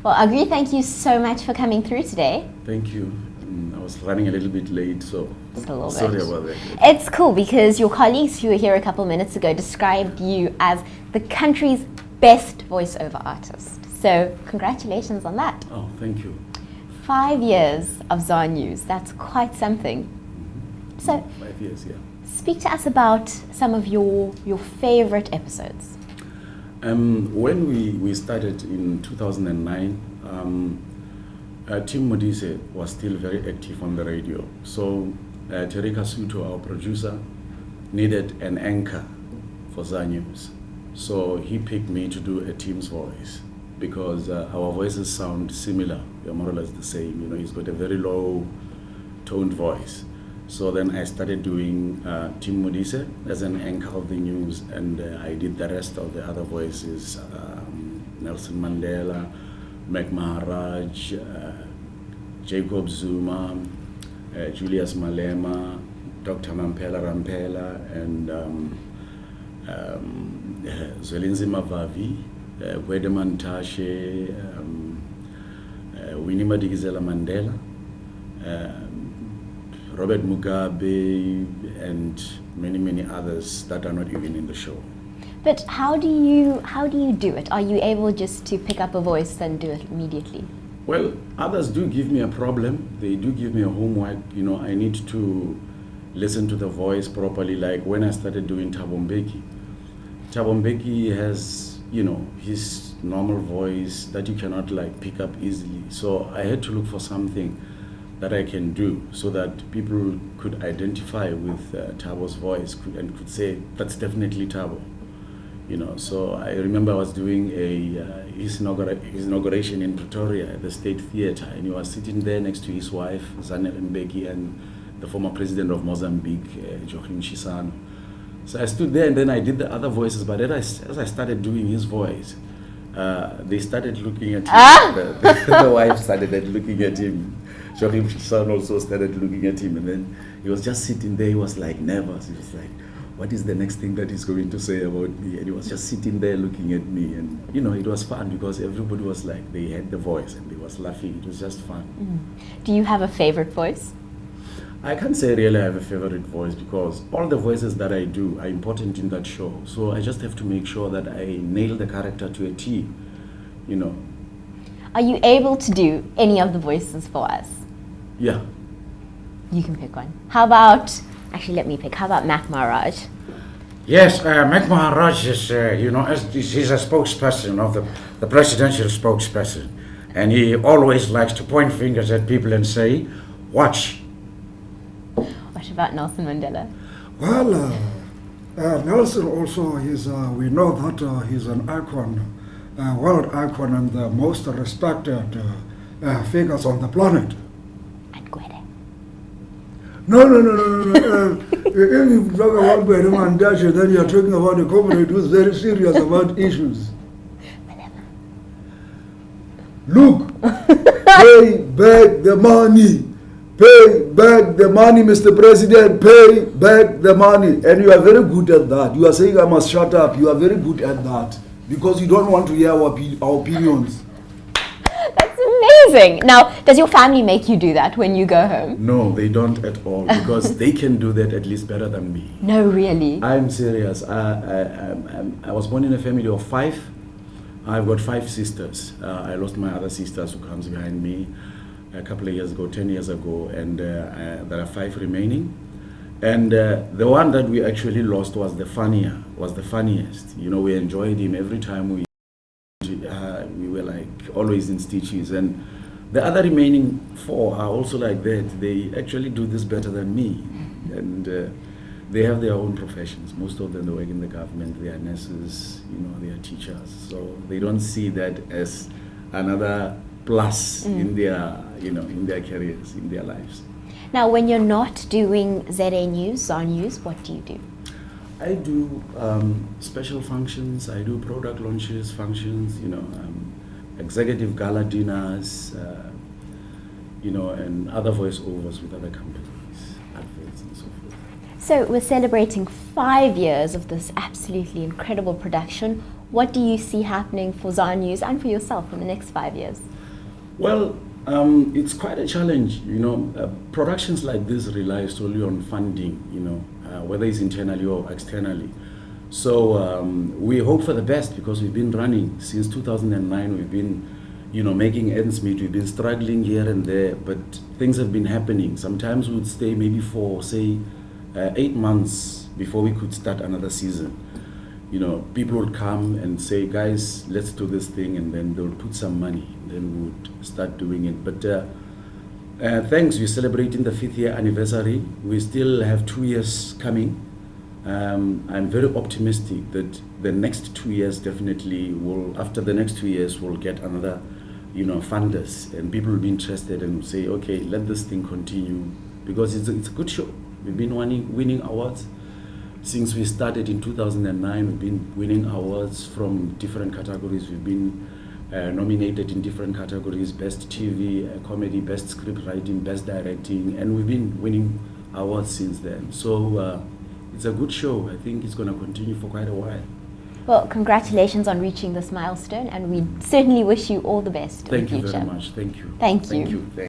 Well, Aggrey, thank you so much for coming through today. Thank you. I was running a little bit late, so sorry about that. It's cool because your colleagues who were here a couple minutes ago described you as the country's best voiceover artist. So congratulations on that. Oh, thank you. 5 years of ZAR News, that's quite something. Mm-hmm. So 5 years, yeah. Speak to us about some of your favorite episodes. When we started in 2009, Tim Modise was still very active on the radio. So Terry Kasuto, our producer, needed an anchor for ZAR News. So he picked me to do a Tim's voice because our voices sound similar. They're more or less the same. You know, he's got a very low toned voice. So then I started doing Tim Modise as an anchor of the news, and I did the rest of the other voices, Nelson Mandela, Mac Maharaj, Jacob Zuma, Julius Malema, Dr. Mampela Rampela, and Zwelinzi Mavavi, Gwedeman Tashe, Winnie Madikizela Mandela, Robert Mugabe, and many others that are not even in the show. But how do you do it? Are you able just to pick up a voice and do it immediately? Well, others do give me a problem. They do give me a homework. You know, I need to listen to the voice properly. Like when I started doing Thabo Mbeki. Thabo Mbeki has, you know, his normal voice that you cannot like pick up easily. So I had to look for something that I can do so that people could identify with Thabo's voice and could say, that's definitely Thabo. You know, so I remember I was doing his inauguration in Pretoria at the State Theatre, and he was sitting there next to his wife, Zanele Mbeki, and the former president of Mozambique, Joachim Chissano. So I stood there and then I did the other voices, but then as I started doing his voice, they started looking at him. The wife started looking at him. Joachim Chissano also started looking at him, and then he was just sitting there. He was like nervous. He was like, what is the next thing that he's going to say about me? And he was just sitting there looking at me. And, you know, it was fun because everybody was like, they had the voice and they was laughing. It was just fun. Do you have a favorite voice? I can't say really I have a favorite voice because all the voices that I do are important in that show. So I just have to make sure that I nail the character to a T, you know. Are you able to do any of the voices for us? Yeah. You can pick one. How about, actually let me pick, how about Mac Maharaj? Yes, Mac Maharaj is, you know, he's a spokesperson of the presidential spokesperson. And he always likes to point fingers at people and say, watch. What about Nelson Mandela? Well, Nelson also, we know that he's an icon, world icon and the most respected figures on the planet. And Gwede? No. If you talk about Gwede Mantashe, then you're talking about a comrade who's very serious about issues. Look, pay back the money. Pay back the money, Mr. President. Pay back the money. And you are very good at that. You are saying I must shut up. You are very good at that. Because you don't want to hear our opinions. That's amazing. Now, does your family make you do that when you go home? No, they don't at all because they can do that at least better than me. No, really? I'm serious. I was born in a family of 5. I've got 5 sisters. I lost my other sisters who comes behind me a couple of years ago, 10 years ago, and there are 5 remaining. And the one that we actually lost was the funniest. You know, we enjoyed him every time we were like always in stitches. And the other remaining 4 are also like that. They actually do this better than me. And they have their own professions. Most of them they work in the government. They are nurses, you know, they are teachers. So they don't see that as another plus in their, you know, in their careers, in their lives. Now, when you're not doing ZA News, ZAR News, what do you do? I do special functions. I do product launches, functions, you know, executive gala dinners, you know, and other voiceovers with other companies, adverts and so forth. So we're celebrating 5 years of this absolutely incredible production. What do you see happening for ZA News and for yourself in the next 5 years? Well, it's quite a challenge, you know. Productions like this rely solely on funding, you know, whether it's internally or externally. So we hope for the best because we've been running since 2009. We've been, you know, making ends meet. We've been struggling here and there, but things have been happening. Sometimes we would stay maybe for, say, 8 months before we could start another season. You know, people would come and say, guys, let's do this thing, and then they would put some money, then we would start doing it. But thanks, we're celebrating the 5th year anniversary. We still have 2 years coming. I'm very optimistic that the next 2 years definitely will, after the next 2 years, we'll get another, you know, funders, and people will be interested and say, okay, let this thing continue, because it's a good show. We've been winning awards. Since we started in 2009, we've been winning awards from different categories. We've been nominated in different categories: Best TV, Comedy, Best Script Writing, Best Directing, and we've been winning awards since then. So it's a good show. I think it's going to continue for quite a while. Well, congratulations on reaching this milestone, and we certainly wish you all the best in the future. Thank you very much. Thank you. Thank you. Thank you.